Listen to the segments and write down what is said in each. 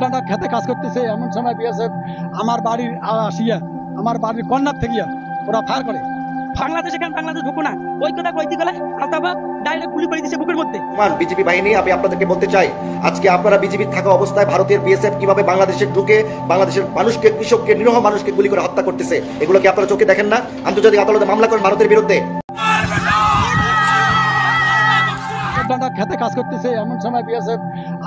ঘন্টা খেতে কাজ করতেছে, এমন সময় বিএসএফ আমার বাড়ির আসিয়া আমার বাড়ির কর্নার থেকে ওরা ফায়ার করে। বাংলাদেশে কেন বাংলাদেশ ঢুকো না, ওই কথা কইতে গেলে আলতাবাদ ডাইরেক্ট গুলি করে দিয়েছে বুকের মধ্যে। বিজেপি বাহিনী, আমি আপনাদেরকে বলতে চাই, আজকে আপনারা বিজেপি থাকা অবস্থায় ভারতের বিএসএফ কিভাবে বাংলাদেশে ঢুকে বাংলাদেশের মানুষকে, কৃষককে, নিরীহ মানুষকে গুলি করে হত্যা করতেছে, এগুলো কি আপনারা চোখে দেখেন না? আন্তর্জাতিক আদালতে মামলা করেন ভারতের বিরুদ্ধে। ঘন্টা খেতে কাজ করতেছে, এমন সময় বিএসএফ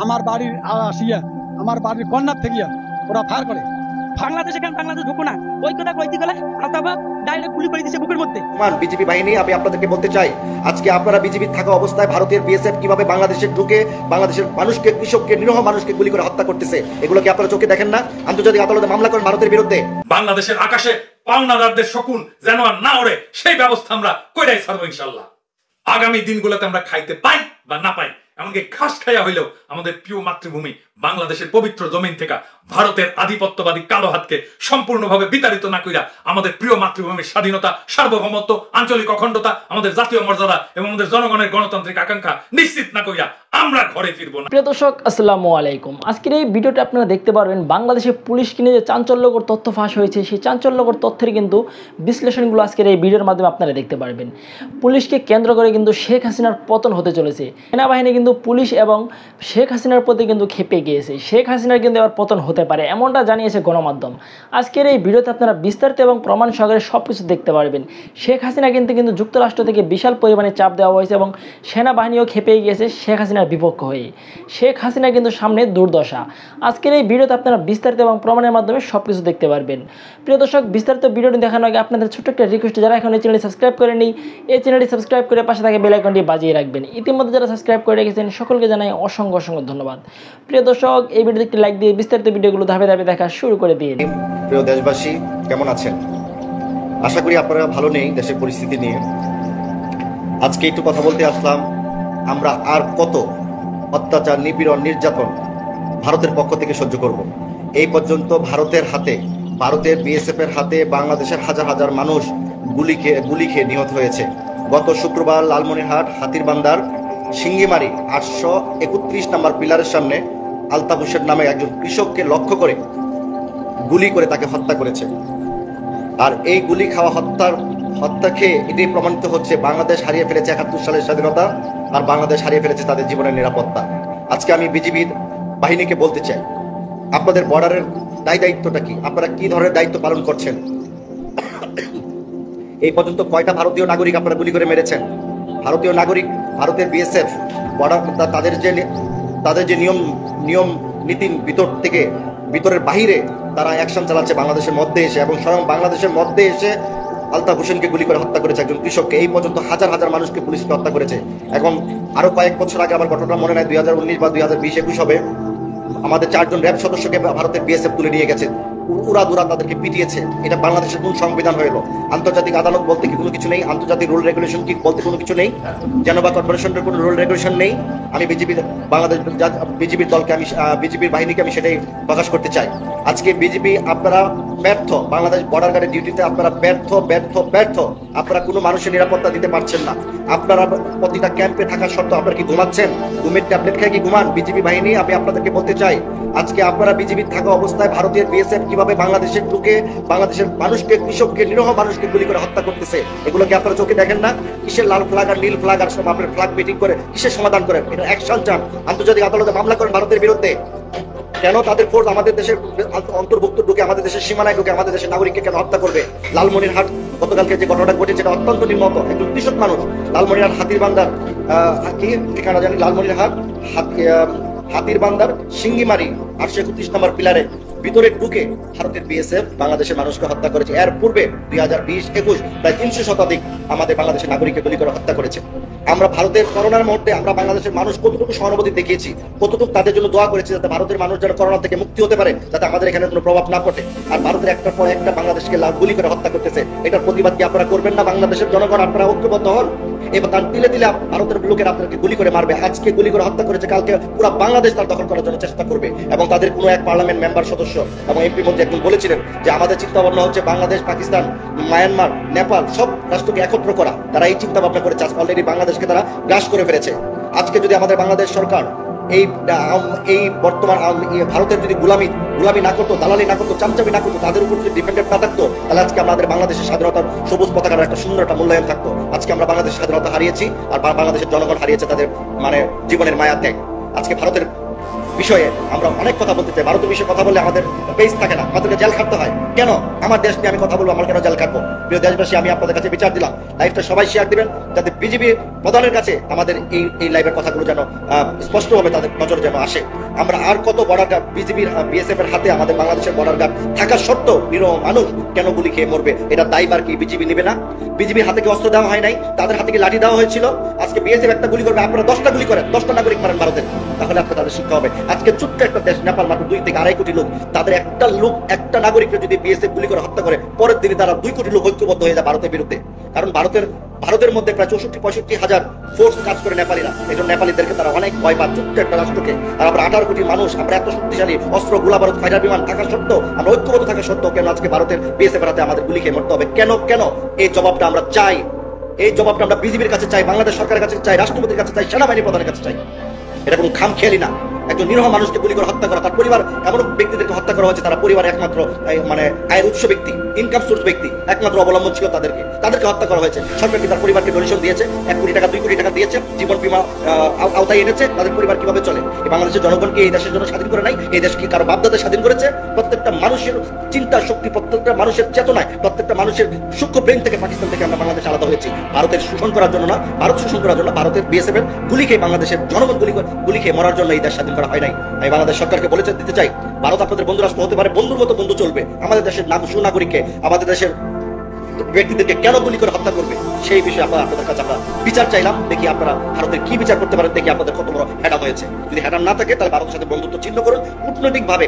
আমার বাড়ির আসিয়া আমার বাড়ির কর্নার থেকে ওরা ফায়ার করে। বাংলাদেশে কেন বাংলাদেশ ঢুকো না, ওই কথা কইতে গেলে আলতাবাদ ডাইরেক্ট গুলি করে দিয়েছে বুকের মধ্যে। বিজেপি বাহিনী, আমি আপনাদেরকে বলতে চাই, আজকে আপনারা বিজেপি থাকা অবস্থায় ভারতের বিএসএফ কিভাবে বাংলাদেশে ঢুকে বাংলাদেশের মানুষকে, কৃষককে, নিরীহ মানুষকে গুলি করে হত্যা করতেছে, এগুলো কি আপনারা চোখে দেখেন না? আন্তর্জাতিক আদালতে মামলা করেন ভারতের বিরুদ্ধে। বাংলাদেশের আকাশে পাওনাদারদের শকুন যেন আর না ওড়ে, সেই ব্যবস্থা আমরা কইরাই ছাড়বো ইনশাল্লাহ। আগামী দিনগুলোতে আমরা খাইতে পাই বা না পাই, এমনকি ঘাস খাইয়া হইলেও আমাদের প্রিয় মাতৃভূমি বাংলাদেশের পবিত্র জমিন থেকে ভারতের আধিপত্যবাদী কালো হাতকে সম্পূর্ণভাবে বিতাড়িত না কইরা আমাদের প্রিয় মাতৃভূমির স্বাধীনতা, সার্বভৌমত্ব, আঞ্চলিক অখণ্ডতা, আমাদের জাতীয় মর্যাদা এবং আমাদের জনগণের গণতান্ত্রিক আকাঙ্ক্ষা নিশ্চিত না কইরা আমরা ঘরে ফিরবো না। প্রিয় দর্শক, আসসালামু আলাইকুম। আজকের এই ভিডিওটা আপনারা দেখতে পারবেন বাংলাদেশের পুলিশকে নিয়ে যে চাঞ্চল্যকর তথ্য ফাঁস হয়েছে, সেই চাঞ্চল্যকর তথ্যের কিন্তু বিশ্লেষণগুলো আজকের এই ভিডিওর মাধ্যমে আপনারা দেখতে পারবেন। পুলিশকে কেন্দ্র করে কিন্তু শেখ হাসিনার পতন হতে চলেছে। সেনাবাহিনী কিন্তু পুলিশ এবং শেখ হাসিনার প্রতি কিন্তু ক্ষেপে গিয়েছে। শেখ হাসিনার কিন্তু এবার পতন হতে পারে, এমনটা জানিয়েছে গণমাধ্যম। আজকের এই ভিডিওতে আপনারা বিস্তারিত এবং প্রমাণ সহকারে সব কিছু দেখতে পারবেন। শেখ হাসিনা কিন্তু যুক্তরাষ্ট্র থেকে বিশাল পরিমাণে চাপ দেওয়া হয়েছে এবং সেনাবাহিনীও ক্ষেপে গিয়েছে শেখ হাসিনার বিপক্ষ হয়ে। শেখ হাসিনা কিন্তু সামনে দুর্দশা। আজকের এই ভিডিওতে আপনারা বিস্তারিত এবং প্রমাণের মাধ্যমে সব কিছু দেখতে পারবেন। প্রিয় দর্শক, বিস্তারিত ভিডিওটি দেখানোর আগে আপনাদের ছোট্ট একটা রিকোয়েস্ট, যারা এখন এই চ্যানেলটি সাবস্ক্রাইব করেননি, এই চ্যানেলটি সাবস্ক্রাইব করে পাশে থাকা বেল আইকনটি বাজিয়ে রাখবেন। ইতিমধ্যে যারা সাবস্ক্রাইব করে রেখেছেন সকলকে জানাই অসংখ্য অসংখ্য ধন্যবাদ। প্রিয় দর্শক, এই ভিডিওতে একটি লাইক দিয়ে বিস্তারিত ভিডিওগুলো ধাপে ধাপে দেখা শুরু করে দিন। প্রিয় দেশবাসী, কেমন আছেন? আশা করি আপনারা ভালো নেই দেশের পরিস্থিতি নিয়ে। আজকে একটু কথা বলতে আসলাম, আমরা আর কত অত্যাচার, নিপীড়ন, নির্যাতন ভারতের পক্ষ থেকে সহ্য করব? এই পর্যন্ত ভারতের হাতে, ভারতের বিএসএফ এর হাতে বাংলাদেশের হাজার হাজার মানুষ গুলি খেয়ে নিহত হয়েছে। গত শুক্রবার লালমনিরহাট হাতিরবান্দার সিঙ্গিমারি 831 নম্বর পিলারের সামনে আলতাফ হোসেন নামে একজন কৃষককে লক্ষ্য করে গুলি করে তাকে হত্যা করেছে। আর এই গুলি খাওয়া হত্যা খেয়ে এটাই প্রমাণিত হচ্ছে বাংলাদেশ হারিয়ে ফেলেছে 71 সালের স্বাধীনতা, আর বাংলাদেশ হারিয়ে ফেলেছে তাদের জীবনের নিরাপত্তা। আজকে আমি বিজিবির বাহিনীকে বলতে চাই, আপনাদের বর্ডারের দায়িত্বটা কি? আপনারা কি ধরনের দায়িত্ব পালন করছেন? এই পর্যন্ত কয়টা ভারতীয় নাগরিক আপনারা গুলি করে মেরেছেন? ভারতীয় নাগরিক, ভারতের বিএসএফ বর্ডার, তাদের যে নিয়ম নীতির ভিতরের বাহিরে তারা অ্যাকশন চালাচ্ছে বাংলাদেশের মধ্যে এসে, এবং স্বয়ং বাংলাদেশের মধ্যে এসে আলতাফ হোসেনকে গুলি করে হত্যা করেছে একজন কৃষককে। এই পর্যন্ত হাজার হাজার মানুষকে পুলিশকে হত্যা করেছে। এখন আরো কয়েক বছর আগে, আমার ঘটনা মনে নাই, 2019 বা 2020-21 হবে, আমাদের 4 জন র্যাব সদস্যকে ভারতের বিএসএফ তুলে নিয়ে গেছে, উড়াদুরা তাদেরকে পিটিয়েছে। এটা বাংলাদেশের কোন সংবিধান হইল? আন্তর্জাতিক আদালত বলতে কি কোনো কিছু নেই? আন্তর্জাতিক রুল রেগুলেশন কি বলতে কোনো কিছু নেই? জেনেভা কনভেনশনের কোনো রুল রেগুলেশন নেই? আমি বিজিবির দলকে, আমি বিজিবির বাহিনীকে আমি সেটাই প্রকাশ করতে চাই। আজকে বিজিবি আপনারা ব্যর্থ, বাংলাদেশ বর্ডার গার্ডের ডিউটিতে আপনারা ব্যর্থ। আপনারা কোনো মানুষের নিরাপত্তা দিতে পারছেন না। আপনারা প্রতিটা ক্যাম্পে থাকা সত্ত্বেও আপনারা কি ঘুমাচ্ছেন? ঘুমের ট্যাবলেট খেয়ে কি ঘুমান? বিজিবি বাহিনী, আমি আপনাদেরকে বলতে চাই, আজকে আপনারা বিজিবি থাকা অবস্থায় ভারতের বিএসএফ কিভাবে বাংলাদেশে ঢুকে বাংলাদেশের মানুষকে, কৃষককে, নিরীহ মানুষকে গুলি করে হত্যা করতেছে, এগুলো কি আপনারা চোখে দেখেন না? কিসের লাল ফ্ল্যাগ আর নীল ফ্ল্যাগ আর সব আপনার ফ্ল্যাগ মিটিং করে কিসের সমাধান করেন? এটা অ্যাকশন চান, আন্তর্জাতিক আদালতে মামলা করেন ভারতের বিরুদ্ধে। কেন তাদের ফোর্স আমাদের দেশের অন্তর্ভুক্ত ঢুকে, আমাদের দেশের সীমানায় ঢুকে আমাদের দেশের নাগরিককে কেন হত্যা করবে? লালমনিরহাট গতকালকে যে ঘটনাটা ঘটেছে এটা অত্যন্ত নির্মত। একজন কৃষক মানুষ লালমনিরহাট হাতিরবান্দার কি ঠিকানা জানি, লালমনিরহাট হাতিরবান্দার সিঙ্গিমারি 831 নম্বর পিলারে ভিতরে ঢুকে ভারতের বিএসএফ বাংলাদেশের মানুষকে হত্যা করেছে। এর পূর্বে 2020-21 প্রায় 300 শতাধিক আমাদের বাংলাদেশের নাগরিককে গুলি করে হত্যা করেছে। আমরা ভারতের করোনার মুহূর্তে আমরা বাংলাদেশের মানুষ কতটুকু সহানুভূতি দেখিয়েছি, কতটুকু তাদের জন্য দোয়া করেছি, যাতে ভারতের মানুষ যেন করোনা থেকে মুক্তি হতে পারে, যাতে আমাদের এখানে কোনো প্রভাব না পড়ে। আর ভারতের একটার পর একটা বাংলাদেশকে গুলি করে হত্যা করতেছে, এটার প্রতিবাদ কি আপনারা করবেন না? বাংলাদেশের জনগণ আপনারা ঐক্যবদ্ধ হন। এবার তার তিলে তিলে ভারতের লোকেরা আপনাকে গুলি করে মারবে। আজকে গুলি করে হত্যা করেছে, কালকে পুরো বাংলাদেশ তার দখল করার জন্য চেষ্টা করবে। এবং তাদের কোনো এক পার্লামেন্ট মেম্বার সদস্য এবং এমপির মধ্যে একজন বলেছিলেন যে আমাদের চিন্তা ভাবনা হচ্ছে বাংলাদেশ, পাকিস্তান, মায়ানমার, নেপাল সব রাষ্ট্রকে একত্র করা। তারা এই চিন্তা ভাবনা করেছে, অলরেডি বাংলাদেশকে তারা গ্রাস করে ফেলেছে। আজকে যদি আমাদের বাংলাদেশ সরকার এই বর্তমান ভারতের যদি গুলামি না করতো, দালালি না করতো, চামচামি না করতো, তাদের উপর যদি ডিপেন্ডেন্ট না থাকতো, তাহলে আজকে আমাদের বাংলাদেশের স্বাধীনতার সবুজ পতাকার একটা সুন্দর একটা মূল্যায়ন থাকতো। আজকে আমরা বাংলাদেশের স্বাধীনতা হারিয়েছি, আর বাংলাদেশের জনগণ হারিয়েছে তাদের জীবনের মায়া ত্যাগ। আজকে ভারতের বিষয়ে আমরা অনেক কথা বলতে চাই। ভারতের বিষয়ে কথা বললে আমাদের পেজ থাকে না, আমাদেরকে জেল খাটতে হয়। কেন আমার দেশ নিয়ে আমি কথা বলবো, আমার কেন জেল খাটবো? প্রিয় দেশবাসী, আমি আপনাদের কাছে বিচার দিলাম, লাইভটা সবাই শেয়ার দিবেন, যাতে বিজেপি প্রধানের কাছে আমাদের এই লাইভের কথাগুলো যেন স্পষ্টভাবে তাদের নজরে যেন আসে। আমরা আর কত বর্ডার গার্ড বিএসএফ এর হাতে, আমাদের বাংলাদেশের বর্ডার গার্ড থাকা সত্ত্বেও নিরহ মানুষ কেন গুলি খেয়ে মরবে? এটা দায়ভার কি বিজেপি নেবে না? বিজেপির হাতে কি অস্ত্র দেওয়া হয় নাই? তাদের হাতে কি লাঠি দেওয়া হয়েছিল? আজকে বিএসএফ একটা গুলি করবে, আপনারা 10টা গুলি করেন, 10টা নাগরিক মারেন ভারতের, তাহলে আপনার তাদের শিক্ষা হবে। আজকে ছোট্ট একটা দেশ নেপাল, মাত্র 2 থেকে 2.5 কোটি লোক, তাদের একটা নাগরিককে যদি বিএসএফ গুলি করে হত্যা করে, পরের দিনে তারা 2 কোটি লোক ঐক্যবদ্ধ হয়ে যায় ভারতের বিরুদ্ধে। কারণ ভারতের মধ্যে প্রায় 64-65 হাজার ফোর্স কাজ করে নেপালিরা। এই জন্য নেপালিদেরকে তারা অনেক ভয় পায়, ছোট্ট একটা রাষ্ট্রকে। আর আমরা 18 কোটি মানুষ, আমরা এত শক্তিশালী অস্ত্র, গোলা বারুদ, ফাইটার বিমান থাকা সত্ত্বেও, আমরা ঐক্যবদ্ধ থাকা সত্ত্বেও কেন আজকে ভারতের বিএসএফ হাতে আমাদের গুলি খেয়ে মরতে হবে? কেন? এই জবাবটা আমরা চাই, এই জবাবটা আমরা বিজেপির কাছে চাই, বাংলাদেশ সরকারের কাছে চাই, রাষ্ট্রপতির কাছে চাই, সেনাবাহিনী প্রধানের কাছে চাই। এটা কোনো খামখেয়ালি না। একজন নিরহ মানুষকে গুলি করে হত্যা করা, তার পরিবার, এমন ব্যক্তিদেরকে হত্যা করা হয়েছে, তারা পরিবার একমাত্র আয়ের উৎস ব্যক্তি, ইনকাম সোর্স ব্যক্তি, একমাত্র অবলম্বন ছিল তাদেরকে হত্যা করা হয়েছে। সরকার কি তার পরিবারকে ডোনেশন দিয়েছে? 1 কোটি টাকা, 2 কোটি টাকা দিয়েছে, জীবন বীমা আওতায় এনেছে? তাদের পরিবার কিভাবে চলে? এই বাংলাদেশের জনগণকে এই দেশের জন্য স্বাধীন করে নাই? এই দেশ কি কারো বাপদাদা স্বাধীন করেছে? প্রত্যেকটা মানুষের চিন্তা শক্তি, প্রত্যেকটা মানুষের চেতনায়, প্রত্যেকটা মানুষের সূক্ষ্ম ব্রেন থেকে পাকিস্তান থেকে আমরা বাংলাদেশ আলাদা হয়েছি। ভারতের শোষণ করার জন্য না, ভারত শোষণ করার জন্য, ভারতের বিএসএফ এর গুলি খেয়ে বাংলাদেশের জনগণ গুলি খেয়ে মরার জন্য এই দেশ স্বাধীন করা হয় নাই। আমি বাংলাদেশ সরকারকে দিতে চাই, ভারত আপনাদের বন্ধু রাষ্ট্র হতে পারে, বন্ধুর মতো বন্ধু চলবে। আমাদের দেশের সুনাগরিককে, আমাদের দেশের ব্যক্তিদেরকে কেন গুলি করে হত্যা করবে? সেই বিষয়ে আপনাদের কাছে আমরা বিচার চাইলাম। দেখি আপনারা ভারতের কি বিচার করতে পারেন, দেখি আপনাদের কত বড় হ্যাডাম হয়েছে। যদি হ্যাডাম না থাকে, তাহলে ভারতের সাথে বন্ধুত্ব চিহ্ন করুন, কূটনৈতিক ভাবে,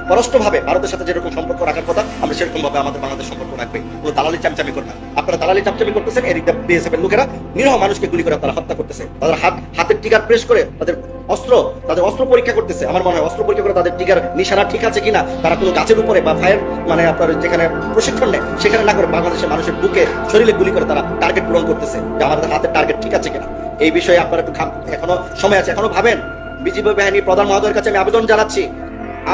পররাষ্ট্রভাবে ভারতের সাথে যেরকম সম্পর্ক রাখার কথা, আমরা সেরকম ভাবে আমাদের বাংলাদেশ সম্পর্ক রাখবে। কোনো দালালি চামচামি করবে না। আপনারা দালালি চামচামি করতেছেন, এদিকে বিএসএফ এর লোকেরা নিরহ মানুষকে গুলি করে তারা হত্যা করতেছে। তাদের হাতের টিকার প্রেস করে তাদের অস্ত্র পরীক্ষা করতেছে। আমার মনে হয় অস্ত্র পরীক্ষা করে তাদের টিকার নিশানা ঠিক আছে কিনা, তারা কোনো গাছের উপরে বা ফায়ার আপনার যেখানে প্রশিক্ষণ নেয় সেখানে না করে বাংলাদেশের মানুষের বুকে, শরীরে গুলি করে তারা টার্গেট পূরণ করতেছে, যে আমাদের হাতের টার্গেট ঠিক আছে কিনা। এই বিষয়ে আপনারা একটু এখনো সময় আছে, এখনো ভাবেন। বিজিবি বাহিনী প্রধান মহোদয়ের কাছে আমি আবেদন জানাচ্ছি,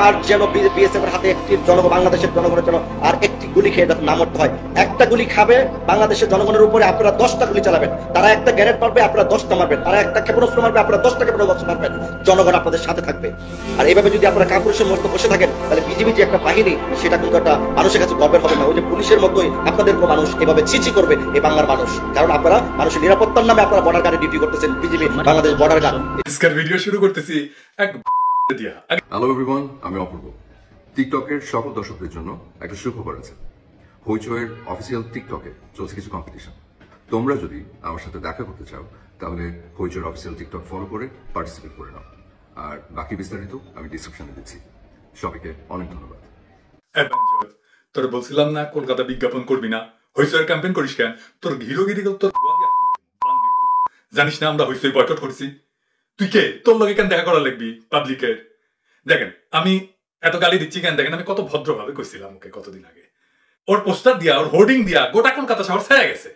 আর যেন বিএসএফ এর হাতে একটি বাংলাদেশের জনগণের জন্য আর একটি গুলি খেয়ে না মরতে হয়। একটা গুলি খাবে বাংলাদেশের জনগণের উপরে, আপনারা 10টা গুলি চালাবেন। তারা একটা গ্রেনেড মারবে, আপনারা 10টা মারবেন। তারা একটা ক্ষেপণাস্ত্র মারবে, আপনারা 10টা ক্ষেপণাস্ত্র মারবেন। জনগণ আপনাদের সাথে থাকবে। আর এইভাবে যদি আপনারা কাপুরুষের মতো বসে থাকেন, তাহলে বিজেপি যে একটা বাহিনী, সেটা কিন্তু একটা মানুষের কাছে গর্বের হবে না। ওই যে পুলিশের মতোই আপনাদেরকে মানুষ এভাবে ছিছি করবে, এই বাংলার মানুষ। কারণ আপনারা মানুষের নিরাপত্তার নামে আপনারা বর্ডার গার্ডে ডিউটি করতেছেন, বিজেপি বাংলাদেশ বর্ডার গার্ড। আজকের ভিডিও শুরু করতেছি এক দিয়া। হ্যালো এভরিওয়ান, আমি অপূর্ব। টিকটকের সকল দর্শকদের জন্য একটা সুখবর আছে। হইচইয়ের অফিসিয়াল টিকটকে চলছে কিছু কম্পিটিশন। তোমরা যদি আমার সাথে দেখা করতে চাও, তাহলে হইচইয়ের অফিসিয়াল টিকটক ফলো করে পার্টিসিপেট করে নাও। আর বাকি বিস্তারিত আমি ডিসক্রিপশনে দিচ্ছি। সবাইকে অনেক ধন্যবাদ। তোর বলছিলাম না কলকাতা বিজ্ঞাপন করবি না, হইচইয়ের ক্যাম্পেইন করিস কেন? তোর হিরোগিরি তোর জানিস না আমরা হইচই বয়কট করছি? তুই কে? তোর লগে কেন দেখা করা লাগবি পাবলিকের? দেখেন আমি এত গালি দিচ্ছি কেন, দেখেন আমি কত ভদ্রভাবে কইছিলাম ওকে কতদিন আগে। ওর পোস্টার দিয়া, ওর হোর্ডিং দিয়া গোটা কলকাতা শহর ছেড়ে গেছে।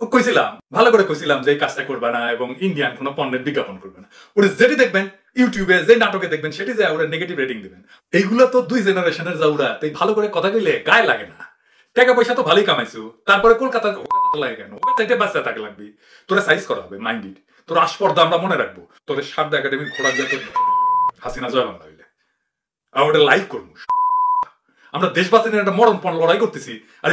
ও কইছিলাম, ভালো করে কইছিলাম যে এই কাজটা করবে না এবং ইন্ডিয়ান কোনো পণ্যের বিজ্ঞাপন করবে না। ওরা যেটি দেখবেন ইউটিউবে, যে নাটকে দেখবেন, সেটি যে ওরা নেগেটিভ রেটিং দিবেন। এইগুলো তো 2 জেনারেশনের যাওরা, তাই ভালো করে কথা কইলে গায়ে লাগে না। টাকা পয়সা তো ভালোই কামাইছো, তারপরে কলকাতা লাগে কেন? ওটা বাচ্চা থাকে লাগবি, তোরা সাইজ করা হবে, মাইন্ডেড। তোর আসপর্দা আমরা মনে রাখবো, তোর সারদা একাডেমির ঘোড়া দিয়ে হাসিনা জয় বাংলা হইলে আর ওটা লাইভ করবো। আমরা দেশবাসী নিয়ে একটা মরণ পণ লড়াই করতেছি, আর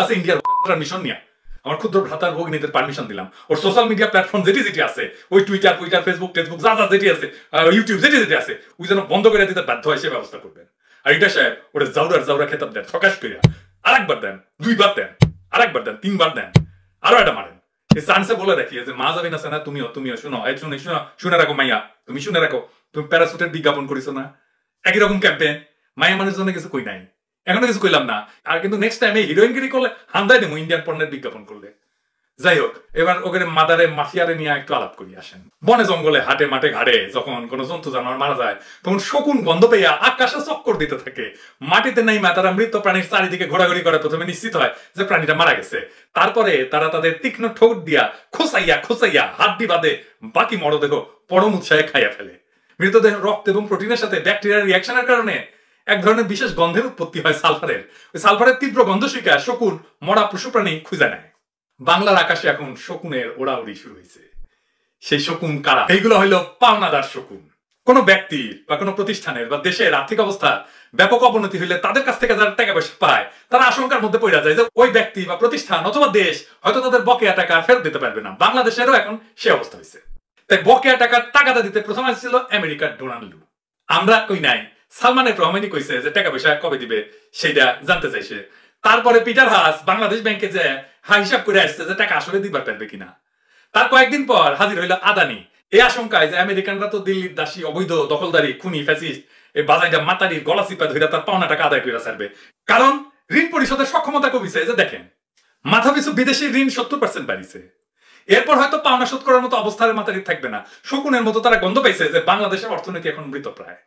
আছে ইন্ডিয়ার মিশন নিয়ে। আমার ক্ষুদ্র ভ্রাতার ভগ্নীদের পারমিশন দিলাম, ওর সোশ্যাল মিডিয়া প্ল্যাটফর্ম যেটি আছে, ওই টুইটার, ফেসবুক, টেসবুক যা যেটি আছে, ইউটিউব যেটি আছে, ওই যেন বন্ধ করে দিতে বাধ্য হয় সে ব্যবস্থা করবেন। আর এটা সাহেব ওটা জাউরা খেতাব দেন, প্রকাশ করিয়া আরেকবার দেন, 2বার দেন, আরেকবার দেন, 3বার দেন, আরো একটা মারেন। এই চান্সে বলে রাখি যে মা যাবেন আছে না, তুমিও শুনো, শুনে রাখো মাইয়া, তুমি শুনে রাখো, তুমি প্যারাসুটের বিজ্ঞাপন করেছো না, একই রকম ক্যাম্পেইন। মায়া মানুষের জন্য কিছু কই নাই, এখনো কিছু কইলাম না। আর কিন্তু নেক্সট টাইম এই হিরোইনগিরি করলে হান্দাই দেবো ইন্ডিয়ান পণ্যের বিজ্ঞাপন করলে। যাই হোক, এবার ওখানে মাদারে মাফিয়ারে নিয়ে একটু আলাপ করি আসেন। বনে জঙ্গলে, হাটে মাঠে ঘাড়ে যখন কোনো জন্তু জানোয়ার মারা যায়, তখন শকুন গন্ধ পেয়ে আকাশে চক্কর দিতে থাকে। মাটিতে নাই তারা মৃত প্রাণীর চারিদিকে ঘোরাঘুরি করে প্রথমে নিশ্চিত হয় যে প্রাণীটা মারা গেছে। তারপরে তারা তাদের তীক্ষ্ণ ঠোঁট দিয়া খোসাইয়া হাড্ডি বাদে বাকি মরদেহ পরম উৎসাহে খাইয়া ফেলে। মৃতদেহ রক্ত এবং প্রোটিনের সাথে ব্যাকটেরিয়ার রিয়াকশনের কারণে এক ধরনের বিশেষ গন্ধের উৎপত্তি হয় সালফারের। ওই সালফারের তীব্র গন্ধ শিকার শকুন মরা পশু প্রাণী খুঁজে নেয়। বাংলার আকাশে এখন শকুনের ওড়াউড়ি শুরু হয়েছে। সেই শকুন কারা? এইগুলো হইলো পাওনাদার শকুন। কোন ব্যক্তির বা কোনো প্রতিষ্ঠানের বা দেশের আর্থিক অবস্থা ব্যাপক অবনতি হইলে তাদের কাছ থেকে যারা টাকা পয়সা পায় তারা আশঙ্কার মধ্যে পড়ে যায় যে ওই ব্যক্তি বা প্রতিষ্ঠান অথবা দেশ হয়তো তাদের বকেয়া টাকা ফেরত দিতে পারবে না। বাংলাদেশেরও এখন সে অবস্থা হয়েছে। তাই বকেয়া টাকার টাকাটা দিতে প্রথমে ছিল আমেরিকার ডোনাল্ড লু। আমরা কই নাই, সালমান এফ রহমানই কইছে যে টাকা পয়সা কবে দিবে সেইটা জানতে চাইছে। তারপরে পিটার হাস বাংলাদেশ ব্যাংকে যে হিসাব করে আসছে যে টাকা আসলে দিবার পারবে কিনা। তার কয়েকদিন পর হাজির হইল আদানি, এই আশঙ্কায় যে আমেরিকানরা তো দিল্লির দাসী, অবৈধ দখলদারি, খুনি, ফ্যাসিস্ট, এই বাজাইটা মাতারির গলা চিপা ধরে তার পাওনা টাকা আদায় করে ছাড়বে। কারণ ঋণ পরিশোধের সক্ষমতা কমিছে। যে দেখেন, মাথা পিছু বিদেশি ঋণ 70% বাড়িছে। এরপর হয়তো পাওনা শোধ করার মতো অবস্থার মাতারি থাকবে না। শকুনের মতো তারা গন্ধ পাইছে যে বাংলাদেশের অর্থনীতি এখন মৃতপ্রায়।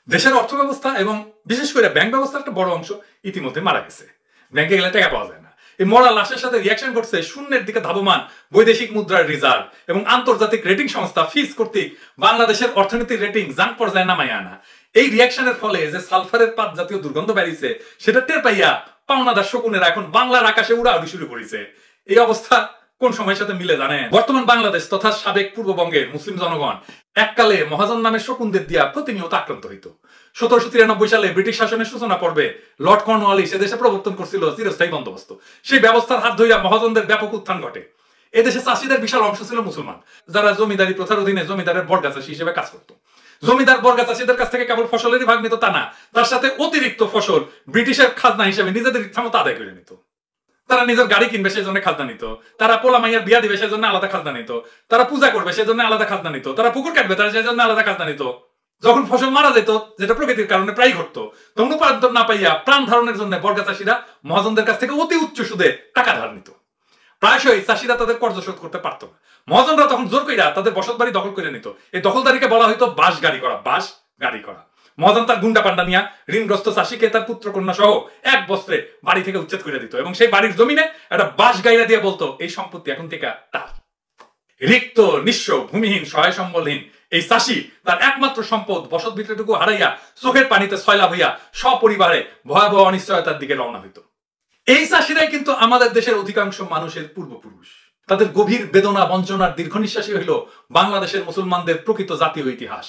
দেশের অর্থ ব্যবস্থা এবং বিশেষ করে ব্যাংক ব্যবস্থার একটা বড় অংশ ইতিমধ্যে মারা গেছে। ব্যাংকে গেলে টাকা পাওয়া যায় না। এই মরা লাশের সাথে রিয়াকশন করছে শূন্যের দিকে ধাবমান বৈদেশিক মুদ্রার রিজার্ভ এবং আন্তর্জাতিক রেটিং সংস্থা ফিচ কর্তৃক বাংলাদেশের অর্থনীতির রেটিং জাঙ্ক পর্যায়ে নামায় আনা। এই রিয়াকশনের ফলে যে সালফারের পাত জাতীয় দুর্গন্ধ বেরিয়েছে সেটা টের পাইয়া পাওনাদার শকুনেরা এখন বাংলার আকাশে উড়াউড়ি শুরু করেছে। এই অবস্থা কোন সময়ের সাথে মিলে জানেন? বর্তমান বাংলাদেশ তথা সাবেক পূর্ববঙ্গের মুসলিম জনগণ এককালে মহাজন নামের শকুনদের দিয়া প্রতিনিয়ত আক্রান্ত হইত। 1793 সালে ব্রিটিশ শাসনের সূচনা পর্বে লর্ড কর্নওয়ালিস এদেশে প্রবর্তন করছিল চিরস্থায়ী বন্দোবস্ত। সেই ব্যবস্থার হাত ধইরা মহাজনদের ব্যাপক উত্থান ঘটে। এদেশে চাষীদের বিশাল অংশ ছিল মুসলমান, যারা জমিদারি প্রথার অধীনে জমিদারের বর্গা চাষী হিসেবে কাজ করত। জমিদার বর্গা চাষীদের কাছ থেকে কেবল ফসলেরই ভাগ নিত তা না, তার সাথে অতিরিক্ত ফসল ব্রিটিশের খাজনা হিসেবে নিজেদের ইচ্ছা মতো আদায় করে নিত। তারা নিজের গাড়ি কিনবে সেই জন্য খাজনা নিত, তারা পোলা মাইয়ার বিয়া দিবে সেই জন্য আলাদা খাজনা নিত, তারা পূজা করবে সেই জন্য আলাদা খাজনা নিত, তারা পুকুর কাটবে তারা সেই জন্য আলাদা খাজনা নিত। যখন ফসল মারা যেত, যেটা প্রকৃতির কারণে প্রায় ঘটতো, তখন উপার্জন না পাইয়া প্রাণ ধারণের জন্য বর্গা চাষীরা মহাজনদের কাছ থেকে অতি উচ্চ সুদে টাকা ধার নিত। প্রায়শই চাষীরা তাদের কর্জ শোধ করতে পারত না। মহাজনরা তখন জোর কইরা তাদের বসত বাড়ি দখল করে নিত। এই দখলদারিকে বলা হইতো বাস গাড়ি করা। বাস গাড়ি করা। মহাজন তার গুন্ডা পান্ডা নিয়া ঋণগ্রস্ত চাষীকে তার পুত্র কন্যা সহ এক বস্ত্রে বাড়ি থেকে উচ্ছেদ করে দিত এবং সেই বাড়ির জমিনে একটা বাস গাইরা দিয়ে বলতো এই সম্পত্তি এখন থেকে তার। রিক্ত, নিঃস্ব, ভূমিহীন, সহায় সম্বলহীন এই চাষী তার একমাত্র সম্পদ বসত ভিতরেটুকু হারাইয়া চোখের পানিতে সয়লাভ হইয়া সপরিবারে ভয়াবহ অনিশ্চয়তার দিকে রওনা হইত। এই চাষীরাই কিন্তু আমাদের দেশের অধিকাংশ মানুষের পূর্বপুরুষ। তাদের গভীর বেদনা, বঞ্চনার দীর্ঘ নিঃশ্বাসী হইল বাংলাদেশের মুসলমানদের প্রকৃত জাতীয় ইতিহাস।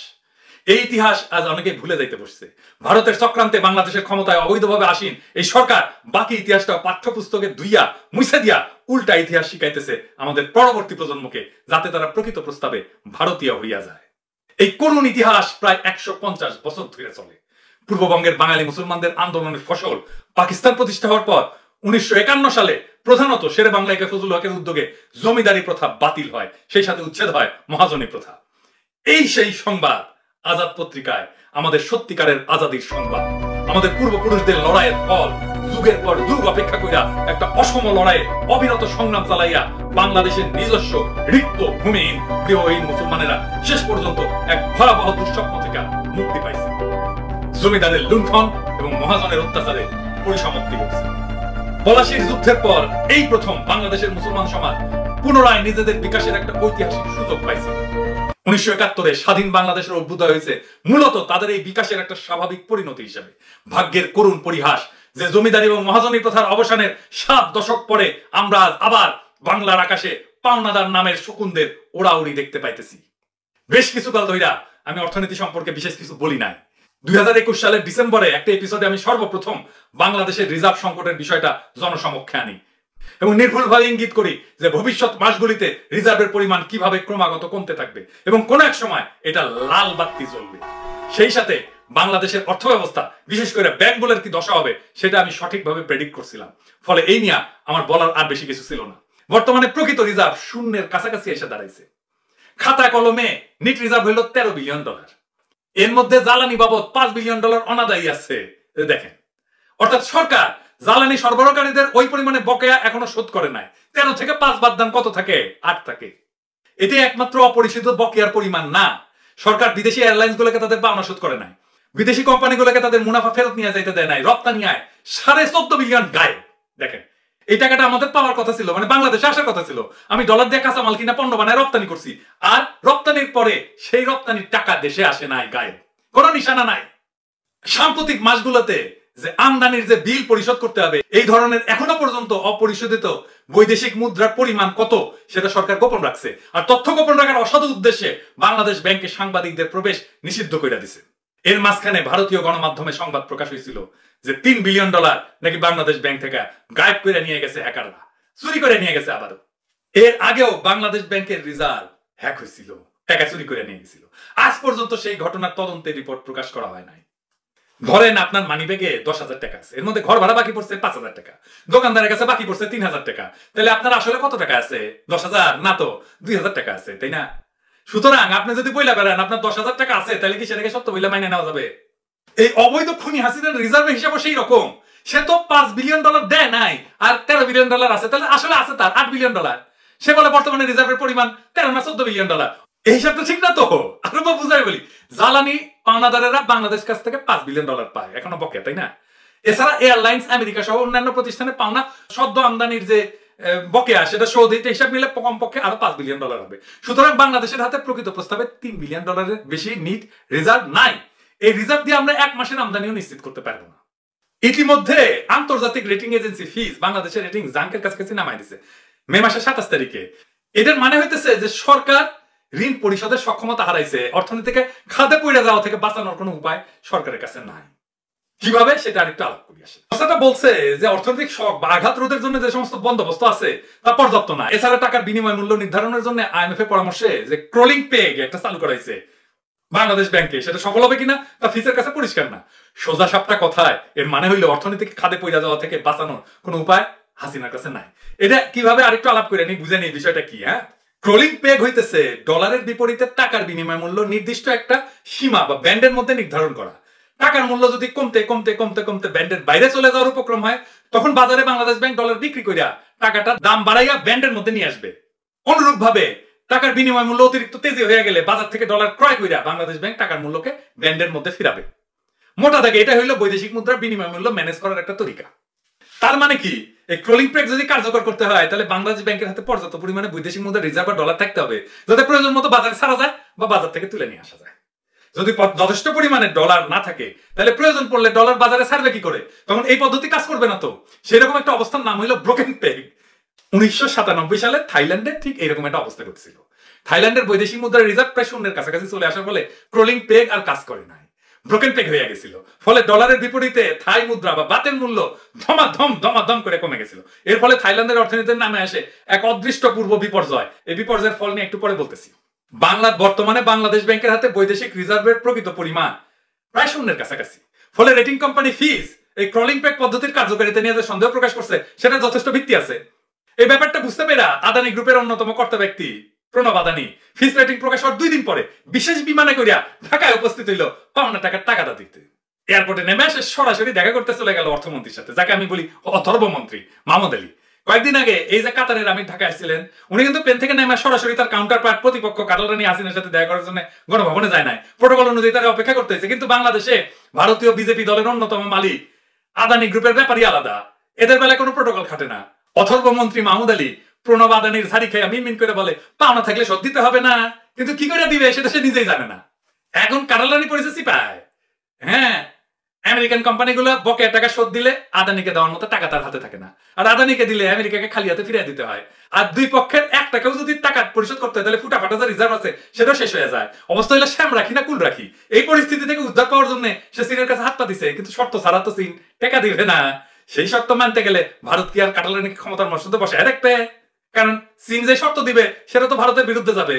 এই ইতিহাস আজ অনেকে ভুলে যাইতে বসছে। ভারতের চক্রান্তে বাংলাদেশের ক্ষমতায় অবৈধভাবে আসীন এই সরকার বাকি ইতিহাসটা পাঠ্যপুস্তকে ধুইয়া মুছে দিয়া উল্টা ইতিহাস শিখাইতেছে আমাদের পরবর্তী প্রজন্মকে, যাতে তারা প্রকৃত প্রস্তাবে ভারতীয় হইয়া যায়। এই করুণ ইতিহাস প্রায় 150 বছর ধরে চলে। পূর্ববঙ্গের বাঙালি মুসলমানদের আন্দোলনের ফসল পাকিস্তান প্রতিষ্ঠা হওয়ার পর 1951 সালে প্রধানত শেরে বাংলা একে ফজলুল হকের উদ্যোগে জমিদারি প্রথা বাতিল হয়, সেই সাথে উচ্ছেদ হয় মহাজনী প্রথা। এই সেই সংবাদ আজাদ পত্রিকায় আমাদের সত্যিকারের আজাদির সংবাদ, আমাদের পূর্বপুরুষদের লড়াইয়ের ফল। যুগের পর যুগ অপেক্ষা কইরা একটা অসম লড়াইয়ে অবিরত সংগ্রাম চালাইয়া বাংলাদেশের নিজস্ব রিক্ত, ভূমিহীন, গৃহহীন মুসলমানেরা শেষ পর্যন্ত এক ভয়াবহ দুঃস্বপ্ন থেকে মুক্তি পাইছে। জমিদারের লুণ্ঠন এবং মহাজনের অত্যাচারে পরিসমাপ্তি ঘটছে। পলাশীর যুদ্ধের পর এই প্রথম বাংলাদেশের মুসলমান সমাজ পুনরায় নিজেদের বিকাশের একটা ঐতিহাসিক সুযোগ পাইছে। 1971 স্বাধীন বাংলাদেশের অভ্যুদয় হয়েছে মূলত তাদের এই বিকাশের একটা স্বাভাবিক পরিণতি হিসেবে। ভাগ্যের করুণ পরিহাস যে জমিদারি এবং মহাজনী প্রথার অবসানের 7 দশক পরে আমরা আবার বাংলার আকাশে পাওনাদার নামের শকুনদের ওড়াউড়ি দেখতে পাইতেছি। বেশ কিছুকাল ধইরা আমি অর্থনীতি সম্পর্কে বিশেষ কিছু বলি নাই। 2021 সালের ডিসেম্বরে একটা এপিসোডে আমি সর্বপ্রথম বাংলাদেশের রিজার্ভ সংকটের বিষয়টা জনসমক্ষে আনি এবং নির্ভুলভাবে ইঙ্গিত করি যে ভবিষ্যৎ মাসগুলিতে রিজার্ভের পরিমাণ কিভাবে ক্রমাগত কমতে থাকবে এবং কোন এক সময় এটা লাল বাতি জ্বলবে। সেই সাথে বাংলাদেশের অর্থব্যবস্থা, বিশেষ করে ব্যাংকগুলোর কি দশা হবে সেটা আমি সঠিকভাবে প্রেডিক্ট করছিলাম। ফলে এই নিয়ে আমার বলার আর বেশি কিছু ছিল না। বর্তমানে প্রকৃত রিজার্ভ শূন্যের কাছাকাছি এসে দাঁড়াইছে। খাতা কলমে নিট রিজার্ভ হইল $13 বিলিয়ন। এর মধ্যে জ্বালানি বাবদ $5 বিলিয়ন অনাদায়ী আছে। দেখেন, অর্থাৎ সরকার জ্বালানি সরবরাহকারীদের ওই পরিমাণে বকেয়া এখনো শোধ করে নাই। 13 থেকে 5 বাদ দান কত থাকে? 8 থাকে। এটি একমাত্র অপরিশোধিত বকেয়ার পরিমাণ না। সরকার বিদেশি এয়ারলাইন্স গুলোকে তাদের পাওনা শোধ করে নাই, বিদেশি কোম্পানিগুলোকে তাদের মুনাফা ফেরত নিয়ে যাইতে দেয় নাই, রপ্তানি আয় 14.5 বিলিয়ন গায়ে। দেখেন, এই টাকাটা আমাদের পাওয়ার কথা ছিল, মানে বাংলাদেশে আসার কথা ছিল। আমি ডলার দিয়ে কাঁচামাল কিনা পণ্য বানায় রপ্তানি করছি, আর রপ্তানির পরে সেই রপ্তানির টাকা দেশে আসে নাই, গায়ে কোনো নিশানা নাই। সাম্প্রতিক মাসগুলোতে যে আমদানির যে বিল পরিশোধ করতে হবে, এই ধরনের এখনো পর্যন্ত অপরিশোধিত বৈদেশিক মুদ্রার পরিমাণ কত সেটা সরকার গোপন রাখছে। আর তথ্য গোপন রাখার অসাধু উদ্দেশ্যে বাংলাদেশ ব্যাংকে সাংবাদিকদের প্রবেশ নিষিদ্ধ করে দিছে। এর মাঝখানে ভারতীয় গণমাধ্যমে সংবাদ প্রকাশ হয়েছিল যে $3 বিলিয়ন নাকি বাংলাদেশ ব্যাংক থেকে গায়েব করে নিয়ে গেছে হ্যাকাররা, চুরি করে নিয়ে গেছে। আবারও এর আগেও বাংলাদেশ ব্যাংকের রিজার্ভ হ্যাক হয়েছিল, টাকা চুরি করে নিয়ে গেছিল। আজ পর্যন্ত সেই ঘটনার তদন্তের রিপোর্ট প্রকাশ করা হয় নাই। ধরেন আপনার মানি ব্যাগে 10,000 টাকা আছে, এর মধ্যে ঘর ভাড়া বাকি পড়ছে 5,000 টাকা, দোকানদারের কাছে বাকি পড়ছে 3,000 টাকা, তাহলে আপনার আসলে কত টাকা আছে? 10,000 না তো 2,000 টাকা আছে, তাই না? সুতরাং আপনি যদি বইলা বেড়ান আপনার 10,000 টাকা আছে, তাহলে কি সেটাকে সত্য বইলা মাইনে নেওয়া যাবে? এই অবৈধ খুনি হাসিনার রিজার্ভের হিসাব সেই রকম। সে তো $5 বিলিয়ন দেয় নাই, আর $13 বিলিয়ন আছে, তাহলে আসলে আছে তার $8 বিলিয়ন। সে বলে বর্তমানে রিজার্ভের পরিমাণ 13 না $14 বিলিয়ন। এই হিসাবটা ঠিক না তো। আরো বুঝাই বলি, জ্বালানি পাওনাদারেরা বাংলাদেশ কাছ থেকে $5 বিলিয়ন পায়, এখনো বকে, তাই না? এছাড়া এয়ারলাইন্স, আমেরিকা সহ অন্যান্য প্রতিষ্ঠানে পাওনা সদ্য আমদানির যে বকেয়া, সেটা সৌদিতে হিসাব নিলে কমপক্ষে আরো $5 বিলিয়ন হবে। সুতরাং বাংলাদেশের হাতে প্রকৃত প্রস্তাবে $3 বিলিয়ন বেশি নিট রিজার্ভ নাই। এই রিজার্ভ দিয়ে আমরা 1 মাসের আমদানিও নিশ্চিত করতে পারবো না। ইতিমধ্যে আন্তর্জাতিক রেটিং এজেন্সি ফিচ বাংলাদেশের রেটিং জাঙ্কের কাছে নামাই দিছে মে মাসের 27 তারিখে। এদের মানে হইতেছে যে সরকার ঋণ পরিশোধের সক্ষমতা হারাইছে, অর্থনীতিকে খাদে পড়ে যাওয়া থেকে বাঁচানোর কোনো উপায় সরকারের কাছে নাই। কিভাবে সেটা আরেকটু আলাপ করি আসে। কথাটা বলছে যে অর্থনৈতিক শক বা আঘাত রোধের জন্য যে সমস্ত বন্দোবস্ত আছে তা পর্যাপ্ত না। এছাড়া টাকার বিনিময় মূল্য নির্ধারণের জন্য IMF এর পরামর্শে যে ক্রলিং পেগ একটা চালু করাইছে বাংলাদেশ ব্যাংকে, সেটা সফল হবে কিনা তা ফিসের কাছে পরিষ্কার না। সোজা সাপটা কথায় এর মানে হইলো অর্থনীতিকে খাদে পড়ে যাওয়া থেকে বাঁচানোর কোনো উপায় হাসিনার কাছে নাই। এটা কিভাবে আরেকটু আলাপ করে নি, বুঝে নিই বিষয়টা কি। হ্যাঁ, ক্রলিং পেগ হইতেছে ডলারের বিপরীতে টাকার বিনিময় মূল্য নির্দিষ্ট একটা সীমা বা ব্যান্ডের মধ্যে নির্ধারণ করা। টাকার মূল্য যদি কমতে কমতে কমতে কমতে ব্যান্ডের বাইরে চলে যাওয়ার উপক্রম হয়, তখন বাজারে বাংলাদেশ ব্যাংক ডলার বিক্রি করিয়া টাকাটা দাম বাড়াইয়া ব্যান্ডের মধ্যে নিয়ে আসবে। অনুরূপ ভাবে টাকার বিনিময় মূল্য অতিরিক্ত তেজি হয়ে গেলে বাজার থেকে ডলার ক্রয় করিয়া বাংলাদেশ ব্যাংক টাকার মূল্যকে ব্যান্ডের মধ্যে ফিরাবে। মোটা দাগে এটা হইলো বৈদেশিক মুদ্রার বিনিময় মূল্য ম্যানেজ করার একটা তরিকা। তার মানে কি, এই ক্রলিং পেগ যদি কার্যকর করতে হয় তাহলে বাংলাদেশ ব্যাংকের হাতে পর্যাপ্ত পরিমাণে বৈদেশিক মুদ্রা রিজার্ভ বা ডলার থাকতে হবে, যাতে প্রয়োজন মতো বাজারে ছাড়া যায় বা বাজার থেকে তুলে নিয়ে আসা যায়। যদি যথেষ্ট পরিমাণে ডলার না থাকে তাহলে প্রয়োজন পড়লে ডলার বাজারে ছাড়বে কি করে? তখন এই পদ্ধতি কাজ করবে না। তো সেরকম একটা অবস্থার নাম হইলো ব্রোকেন পেগ। 1997 সালে থাইল্যান্ডে ঠিক এরকম একটা অবস্থা ঘটছিল। থাইল্যান্ডের বৈদেশিক মুদ্রার রিজার্ভ প্রায় শূন্যের কাছাকাছি চলে আসার ফলে ক্রলিং পেগ আর কাজ করে নাই, ব্রোকেন পেগ হয়ে গেছিল। ফলে ডলারের বিপরীতে থাই মুদ্রা বা বাতের মূল্য ধমাধম করে কমে গেছিল। এর ফলে থাইল্যান্ডের অর্থনীতির নামে আসে এক অদৃষ্টপূর্ব বিপর্যয়। এই বিপর্যয়ের ফল নিয়ে একটু পরে বলতেছি। বর্তমানে বাংলাদেশ ব্যাংকের হাতে বৈদেশিক রিজার্ভের প্রকৃত পরিমাণ প্রায় শূন্যের কাছাকাছি। ফলে রেটিং কোম্পানি ফিচ এই ক্রলিং পেগ পদ্ধতির কার্যকারিতা নিয়ে যে সন্দেহ প্রকাশ করছে সেটা যথেষ্ট ভিত্তি আছে। এই ব্যাপারটা বুঝতে পেরে আদানি গ্রুপের অন্যতম কর্তা ব্যক্তি প্রণব আদানি ফিচ রেটিং প্রকাশ হওয়ার 2 দিন পরে বিশেষ বিমানে করিয়া ঢাকায় উপস্থিত হইল পাওনা টাকার টাকাটা দিতে। এয়ারপোর্টে নেমে আসে সরাসরি দেখা করতে চলে গেল অর্থমন্ত্রীর সাথে, যাকে আমি বলি অথর্বমন্ত্রী মাহমুদ আলী। কয়েকদিন আগে এই যে কাতারের আমির ঢাকায় আসছিলেন, উনি কিন্তু প্লেন থেকে নেমে সরাসরি তার কাউন্টার পার্ট প্রতিপক্ষ কাটারানি হাসিনার সাথে দেখা করার জন্য গণভবনে যায় নাই। প্রোটোকল অনুযায়ী তারা অপেক্ষা করতে হয়েছে। কিন্তু বাংলাদেশে ভারতীয় বিজেপি দলের অন্যতম মালিক আদানি গ্রুপের ব্যাপারই আলাদা, এদের বেলায় কোনো প্রোটোকল খাটে না। অথর্বমন্ত্রী মাহমুদ আলী প্রণব আদানির ঝাড়ি খেয়ে মিনমিন করে বলে পাওনা থাকলে শোধ দিতে হবে না, কিন্তু কি করে দিবে সেটা সে নিজেই জানে না। এখন কাটারানি পরিস্থিতি পায়। হ্যাঁ, আমেরিকান কোম্পানিগুলো বকেয়া টাকা শোধ দিলে আদানিকে দেওয়ার মতো টাকা তার হাতে থাকে না, আর আদানিকে দিলে আমেরিকাকে খালি হাতে ফিরিয়ে দিতে হয়। আর দুই পক্ষের এক টাকাও যদি টাকা পরিশোধ করতে হয় তাহলে ফুটাফাটা যে রিজার্ভ আছে সেটাও শেষ হয়ে যায়। অবস্থা হলে শ্যাম রাখি না কুল রাখি। এই পরিস্থিতি থেকে উদ্ধার পাওয়ার জন্য সে চীনের কাছে হাত পা দিছে, কিন্তু শর্ত ছাড়া তো চীন টাকা দিবে না। সেই শর্ত মানতে গেলে ভারত কি আর কাটারানিকে ক্ষমতার মসনদে বসায় রাখবে? কারণ চীন যে শর্ত দিবে সেটা তো ভারতের বিরুদ্ধে যাবে।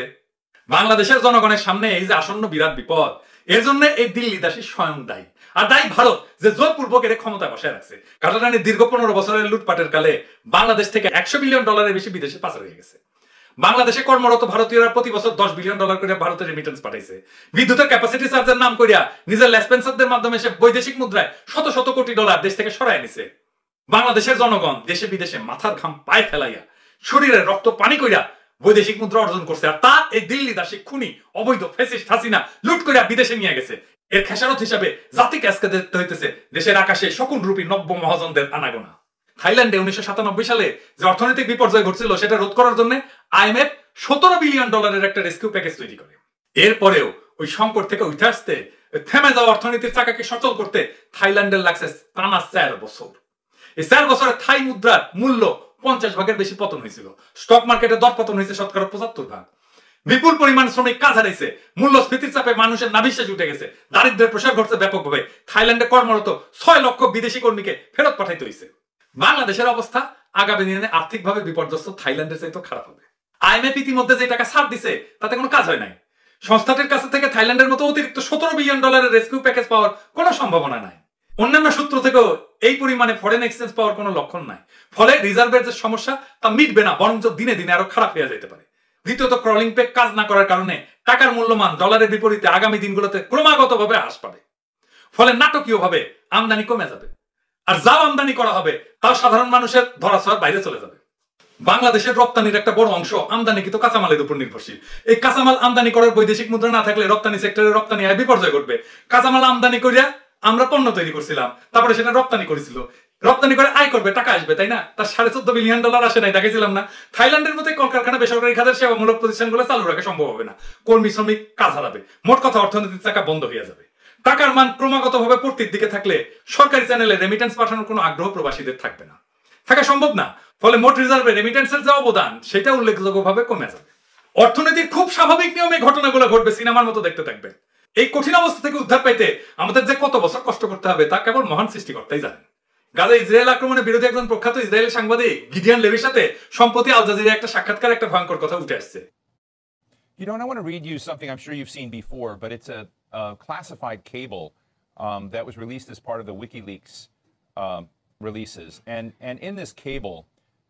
বাংলাদেশের জনগণের সামনে এই যে আসন্ন বিরাট বিপদ, এর জন্য এই দিল্লি দাসী স্বয়ং দায়ী। আর দায়ী ভারত, যে জোরপূর্বক এর ক্ষমতায় বসায় রাখছে। কাটারানির দীর্ঘ 15 বছরের লুটপাটের কালে বাংলাদেশ থেকে $100 বিলিয়ন বেশি বিদেশে পাচার হয়ে গেছে। বাংলাদেশে কর্মরত ভারতীয়রা প্রতি বছর $10 বিলিয়ন করে ভারতের রেমিটেন্স পাঠাইছে। বিদ্যুতের ক্যাপাসিটি চার্জের নাম করিয়া নিজের লেসপেন্সারদের মাধ্যমে সে বৈদেশিক মুদ্রায় শত শত কোটি ডলার দেশ থেকে সরায় নিছে। বাংলাদেশের জনগণ দেশে বিদেশে মাথার ঘাম পায়ে ফেলাইয়া শরীরের রক্ত পানি কইরা বৈদেশিক মুদ্রা অর্জন করছে। আর তা এই দিল্লি দাসী খুনি অবৈধ ফ্যাসিস্ট হাসিনা লুট করিয়া বিদেশে নিয়ে গেছে। এর খেসারত হিসাবে জাতিকে আজকে দেখতে হইতেছে দেশের আকাশে শকুন রূপী নব্য মহাজনদের আনাগোনা। থাইল্যান্ডে 1997 সালে যে অর্থনৈতিক বিপর্যয় ঘটছিল সেটা রোধ করার জন্য IMF $17 বিলিয়ন একটা রেস্কিউ প্যাকেজ তৈরি করে। এরপরেও ওই সংকট থেকে উঠে আসতে, থেমে যাওয়া অর্থনীতির চাকাকে সচল করতে থাইল্যান্ডের লাগছে টানা 4 বছর। এই 4 বছরে থাই মুদ্রার মূল্য 50 ভাগের বেশি পতন হয়েছিল। স্টক মার্কেটে দর পতন হয়েছে 75%। বিপুল পরিমাণ শ্রমিক কাজ হারাইছে। মূল্যস্ফীতির চাপে মানুষের নাভিশ্বাস উঠে গেছে। দারিদ্র্যের প্রসার ঘটছে ব্যাপকভাবে। থাইল্যান্ডে কর্মরত 6 লক্ষ বিদেশি কর্মীকে ফেরত পাঠাইতে হয়েছে। বাংলাদেশের অবস্থা আগামী দিনে আর্থিকভাবে বিপর্যস্ত থাইল্যান্ডের চাইতে খারাপ হবে। IMF ইতিমধ্যে যে টাকা ছাড় দিছে তাতে কোনো কাজ হয় নাই। সংস্থাটির কাছ থেকে থাইল্যান্ডের মতো অতিরিক্ত $17 বিলিয়ন রেস্কিউ প্যাকেজ পাওয়ার কোনো সম্ভাবনা নাই। অন্যান্য সূত্র থেকেও এই পরিমাণে ফরেন এক্সচেঞ্জ পাওয়ার কোনো লক্ষণ নাই। ফলে রিজার্ভের যে সমস্যা তা মিটবে না, বরঞ্চ দিনে দিনে আরো খারাপ হয়ে যেতে পারে। দ্বিতীয়ত, ক্রলিং পেগ কাজ না করার কারণে টাকার মূল্যমান ডলারের বিপরীতে আগামী দিনগুলোতে ক্রমাগতভাবে হ্রাস পাবে। ফলে নাটকীয়ভাবে আমদানি কমে যাবে, আর যাও আমদানি করা হবে তাও সাধারণ মানুষের ধরাছোঁয়ার বাইরে চলে যাবে। বাংলাদেশের রপ্তানির একটা বড় অংশ আমদানিকৃত কাঁচামালের উপর নির্ভরশীল। এই কাঁচামাল আমদানি করার বৈদেশিক মুদ্রা না থাকলে রপ্তানি সেক্টরে রপ্তানি আয় বিপর্যয় ঘটবে। কাঁচামাল আমদানি করিয়া আমরা পণ্য তৈরি করছিলাম, তারপরে সেটা রপ্তানি করেছিল, রপ্তানি করে আয় করবে, টাকা আসবে, তাই না? তার $14.5 বিলিয়ন আসে নাই, দেখেছিলাম না? থাইল্যান্ডের মতো কলকারখানা, বেসরকারি খাতের সেবামূলক প্রতিষ্ঠানগুলো চালু রাখা সম্ভব হবে না। কর্মী শ্রমিক কাজ হারাবে। মোট কথা, অর্থনীতির চাকা বন্ধ হয়ে যাবে। টাকার মান ক্রমাগতভাবে পড়তির দিকে থাকলে সরকারি চ্যানেলে রেমিটেন্স পাঠানোর কোনো আগ্রহ প্রবাসীদের থাকবে না, থাকা সম্ভব না। ফলে মোট রিজার্ভে রেমিটেন্সের যে অবদান সেটা উল্লেখযোগ্যভাবে কমে যাবে। অর্থনীতির খুব স্বাভাবিক নিয়মে ঘটনাগুলো ঘটবে, সিনেমার মতো দেখতে থাকবে। এই কঠিন অবস্থা থেকে উদ্ধার পাইতে আমাদের যে কত বছর কষ্ট করতে হবে তা কেবল মহান সৃষ্টিকর্তাই জানেন। গাজা ইসরায়েল আক্রমণের বিরোধী একজন প্রখ্যাত ইসরায়েলি সাংবাদিক গিডিয়ান লেভির সাথে সম্প্রতি আল জাজিরা একটা সাক্ষাৎকার একটা ভয়ঙ্কর কথা উঠে আসছে। You know, and I want to read you something I'm sure you've seen before, but it's a classified cable that was released as part of the WikiLeaks releases. And in this cable,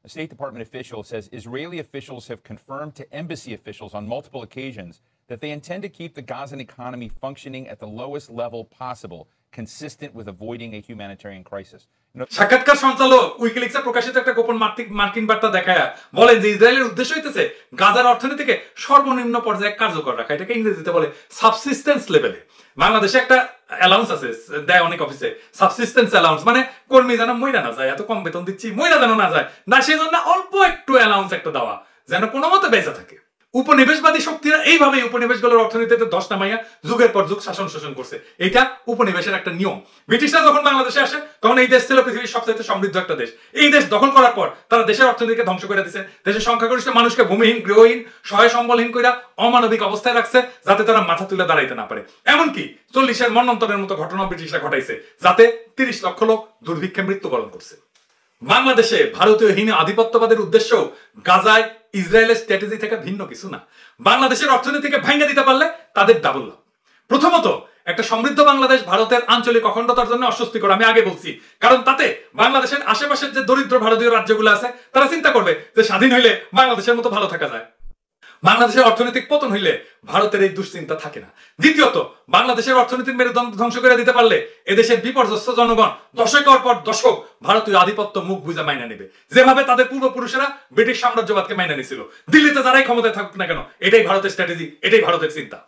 a State Department official says Israeli officials have confirmed to embassy officials on multiple occasions that they intend to keep the Gazan economy functioning at the lowest level possible, consistent with avoiding a humanitarian crisis. সাক্ষাৎকার সঞ্চালক উইকিলিক্সে প্রকাশিত একটা গোপন মার্কিন বার্তা দেখায় বলেন যে ইসরায়েলের উদ্দেশ্য হইতেছে গাজার অর্থনীতিকে সর্বনিম্ন পর্যায়ে কার্যকর রাখা। এটাকে ইংরেজিতে বলে সাবসিস্টেন্স লেভেলে। বাংলাদেশে একটা অ্যালাউন্স আছে, দেয় অনেক অফিসে, সাবসিস্টেন্স অ্যালাউন্স, মানে কর্মী যেন মইরা না যায়, এত কম বেতন দিচ্ছি মইরা যেন না যায় না, সেই জন্য অল্প একটু অ্যালাউন্স একটা দেওয়া যেন কোনো মতে বেঁচে থাকে। উপনিবেশবাদী শক্তিরা এইভাবেই উপনিবেশগুলোর অর্থনীতিতে দশ নামাইয়া যুগের পর যুগ শাসন শোষণ করছে। এটা উপনিবেশের একটা নিয়ম। ব্রিটিশরা যখন বাংলাদেশে আসে তখন এই দেশ ছিল পৃথিবীর সবচেয়ে সমৃদ্ধ একটা দেশ। এই দেশ দখল করার পর তারা দেশের অর্থনীতিকে ধ্বংস করে দিচ্ছে। দেশের সংখ্যাগরিষ্ঠ মানুষকে ভূমিহীন, গৃহহীন, সহায় সম্বলহীন কইরা অমানবিক অবস্থায় রাখছে যাতে তারা মাথা তুলে দাঁড়াইতে না পারে। এমনকি 40-এর মন্বন্তরের মতো ঘটনা ব্রিটিশরা ঘটাইছে, যাতে 30 লক্ষ লোক দুর্ভিক্ষে মৃত্যুবরণ করছে। বাংলাদেশে ভারতীয় হীন আধিপত্যবাদের উদ্দেশ্য গাজায় ইসরায়েলের স্ট্র্যাটেজি থেকে ভিন্ন কিছু না। বাংলাদেশের অর্থনীতিকে ভাঙা দিতে পারলে তাদের ডাবল লাভ। প্রথমত, একটা সমৃদ্ধ বাংলাদেশ ভারতের আঞ্চলিক অখণ্ডতার জন্য অস্বস্তিকর, আমি আগে বলছি। কারণ তাতে বাংলাদেশের আশেপাশের যে দরিদ্র ভারতীয় রাজ্যগুলো আছে তারা চিন্তা করবে যে স্বাধীন হইলে বাংলাদেশের মতো ভালো থাকা যায়। বাংলাদেশের অর্থনৈতিক পতন হইলে ভারতের এই দুশ্চিন্তা থাকে না। দ্বিতীয়ত, বাংলাদেশের অর্থনীতির মেরুদণ্ড ধ্বংস করে দিতে পারলে এদেশের বিপর্যস্ত জনগণ দশকের পর দশক ভারতীয় আধিপত্য মুখ বুঝে মাইনা নেবে, যেভাবে তাদের পূর্বপুরুষেরা ব্রিটিশ সাম্রাজ্যবাদকে মাইনা নিয়েছিল। দিল্লিতে যারাই ক্ষমতায় থাকুক না কেন, এটাই ভারতের স্ট্র্যাটেজি, এটাই ভারতের চিন্তা।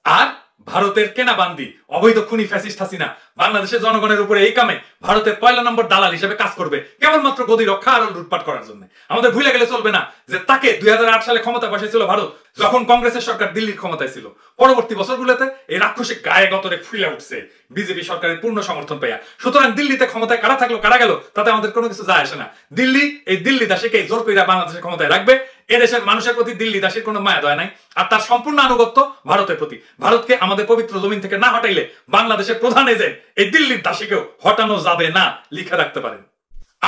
আর ভারতের কেনাবান্দি অবৈধ খুনি ফ্যাসিস্ট হাসিনা বাংলাদেশের জনগণের উপরে এই কামে ভারতের 1 নম্বর দালাল হিসেবে কাজ করবে, কেবলমাত্র গদি রক্ষা আর লুটপাট করার জন্য। আমাদের ভুলে গেলে চলবে না যে তাকে 2008 সালে ক্ষমতা বসাইছিল ভারত, যখন কংগ্রেসের সরকার দিল্লির ক্ষমতায় ছিল। পরবর্তী বছরগুলোতে এই রাক্ষসিক গায়ে গতরে ফুলে উঠছে বিজেপি সরকারের পূর্ণ সমর্থন পাইয়া। সুতরাং দিল্লিতে ক্ষমতায় কারা থাকলো কারা গেল তাতে আমাদের কোনো কিছু যায় আসে না। দিল্লি এই দিল্লি দাসীকে জোর কইরা বাংলাদেশের ক্ষমতায় রাখবে। এদেশের মানুষের প্রতি দিল্লি দাসীর কোনো মায়া দয়া নাই, আর তার সম্পূর্ণ আনুগত্য ভারতের প্রতি। ভারতকে আমাদের পবিত্র জমিন থেকে না হটাইলে বাংলাদেশের প্রধান এজেন্ট এই দিল্লির দাসীকেও হটানো যাবে না, লিখে রাখতে পারেন।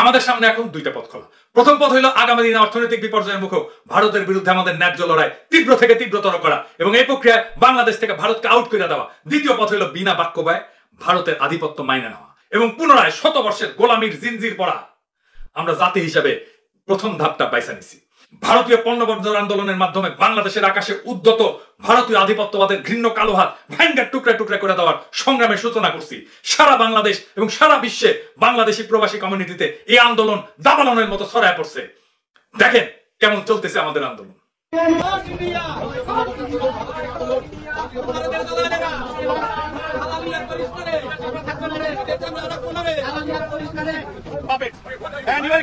আমাদের সামনে এখন দুইটা পথ খোলা। প্রথম পথ হইল আগামী দিনে অর্থনৈতিক বিপর্যয়ের মুখে ভারতের বিরুদ্ধে আমাদের ন্যায্য লড়াই তীব্র থেকে তীব্রতর করা এবং এই প্রক্রিয়ায় বাংলাদেশ থেকে ভারতকে আউট করে দেওয়া। দ্বিতীয় পথ হইল বিনা বাক্য ব্যয় ভারতের আধিপত্য মাইনে নেওয়া এবং পুনরায় 100 বর্ষের গোলামির জিনজির পড়া। আমরা জাতি হিসাবে প্রথম ধাপটা বাইসা নিছি। ভারতীয় পণ্য বর্জন আন্দোলনের মাধ্যমে বাংলাদেশের আকাশে উদ্যত ভারতীয় আধিপত্যবাদের ঘৃণ্য কালো হাত ভাঙ্গা টুকরা টুকরা করে দেওয়ার সংগ্রামের সূচনা করছি। সারা বাংলাদেশ এবং সারা বিশ্বে বাংলাদেশি প্রবাসী কমিউনিটিতে এই আন্দোলন দাবানলের মতো ছড়ায় পড়ছে। দেখেন কেমন চলতেছে আমাদের আন্দোলন। And you are a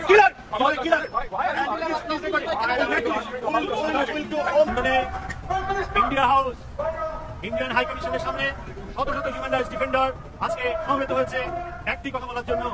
killer. You are a killer. India House, Indian High Commissioner সামনে শত শত হিউম্যান রাইটস ডিফেন্ডার আজকে সমবেত হয়েছে একটি কথা বলার জন্য।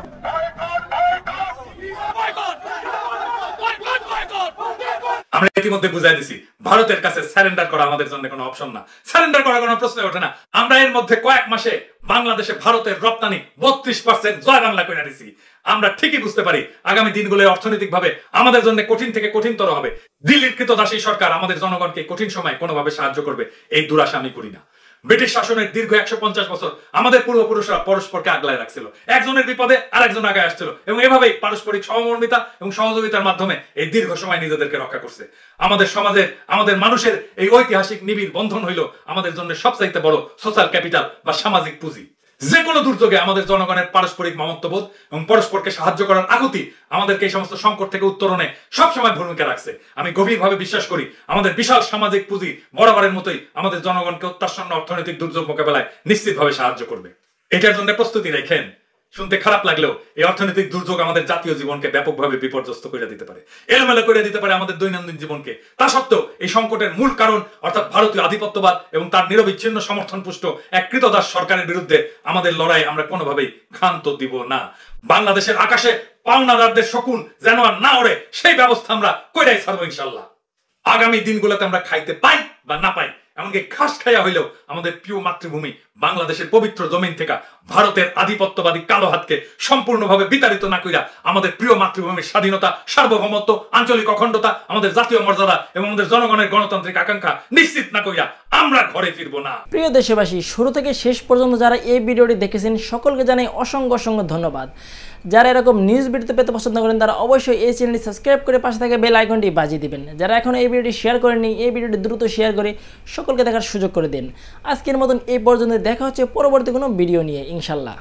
আমরা ইতিমধ্যে বুঝাই দিছি ভারতের কাছে সারেন্ডার করা আমাদের জন্য কোনো অপশন না, সারেন্ডার করার কোনো প্রশ্ন ওঠে না। আমরা এর মধ্যে কয়েক মাসে বাংলাদেশে ভারতের রপ্তানি 32% জয় বাংলা করে দিছি। আমরা ঠিকই বুঝতে পারি আগামী দিনগুলোয় অর্থনৈতিক ভাবে আমাদের জন্য কঠিন থেকে কঠিনতর হবে। দিল্লির কৃতদাসী সরকার আমাদের জনগণকে কঠিন সময় কোনোভাবে সাহায্য করবে এই দুরাশা আমি করি না। ব্রিটিশ শাসনের দীর্ঘ 150 বছর আমাদের পূর্বপুরুষরা পরস্পরকে আগলায় রাখছিল, একজনের বিপদে আরেকজন আগে আসছিল এবং এভাবেই পারস্পরিক সহমর্মিতা এবং সহযোগিতার মাধ্যমে এই দীর্ঘ সময় নিজেদেরকে রক্ষা করছে। আমাদের সমাজের আমাদের মানুষের এই ঐতিহাসিক নিবিড় বন্ধন হইল আমাদের জন্য সবচাইতে বড় সোশ্যাল ক্যাপিটাল বা সামাজিক পুঁজি। যে কোনো দুর্যোগে আমাদের জনগণের পারস্পরিক মমত্ববোধ এবং পরস্পরকে সাহায্য করার আকুতি আমাদেরকে এই সমস্ত সংকট থেকে উত্তরণে সবসময় ভূমিকা রাখছে। আমি গভীরভাবে বিশ্বাস করি আমাদের বিশাল সামাজিক পুঁজি বরাবরের মতোই আমাদের জনগণকে অত্যাসন্ন অর্থনৈতিক দুর্যোগ মোকাবেলায় নিশ্চিতভাবে সাহায্য করবে। এটার জন্য প্রস্তুতি রাখেন। শুনতে খারাপ লাগলেও এই অর্থনৈতিক দুর্যোগ আমাদের জাতীয় জীবনকে ব্যাপকভাবে বিপর্যস্ত করে দিতে পারে, এলোমেলো করে দিতে পারে আমাদের দৈনন্দিন জীবনকে। তা সত্ত্বেও এই সংকটের মূল কারণ অর্থাৎ ভারতীয় আধিপত্যবাদ এবং তার নিরবিচ্ছিন্ন সমর্থন পুষ্ট এক কৃতদাস সরকারের বিরুদ্ধে আমাদের লড়াই আমরা কোনোভাবেই ক্ষান্ত দিব না। বাংলাদেশের আকাশে পাওনাদারদের শকুন যেন আর না ওড়ে সেই ব্যবস্থা আমরা কইরাই ছাড়বো ইনশাল্লাহ। আগামী দিনগুলোতে আমরা খাইতে পাই বা না পাই, এমনকি ঘাস খাইয়া হইলেও আমাদের প্রিয় মাতৃভূমি বাংলাদেশের পবিত্র জমিন থেকে ভারতের আধিপত্যবাদী কালো হাতকে সম্পূর্ণভাবে বিতাড়িত না কইরা আমাদের প্রিয় মাতৃভূমির স্বাধীনতা, সার্বভৌমত্ব, আঞ্চলিক অখণ্ডতা, আমাদের জাতীয় মর্যাদা এবং আমাদের জনগণের গণতান্ত্রিক আকাঙ্ক্ষা নিশ্চিত না কইরা আমরা ঘরে ফিরবো না। প্রিয় দেশবাসী, শুরু থেকে শেষ পর্যন্ত যারা এই ভিডিওটি দেখেছেন সকলকে জানাই অসংখ্য অসংখ্য ধন্যবাদ। যারা এরকম নিউজ ভিডিও পেতে পছন্দ করেন তারা অবশ্যই এই চ্যানেলটি সাবস্ক্রাইব করে পাশে থাকা বেল আইকনটি বাজিয়ে দিবেন। যারা এখনো এই ভিডিওটি শেয়ার করেননি এই ভিডিওটি দ্রুত শেয়ার করে সকলকে দেখার সুযোগ করে দিন। আজকের মতন এই পর্যন্ত, দেখা হচ্ছে পরবর্তী কোনো ভিডিও নিয়ে ইনশাল্লাহ।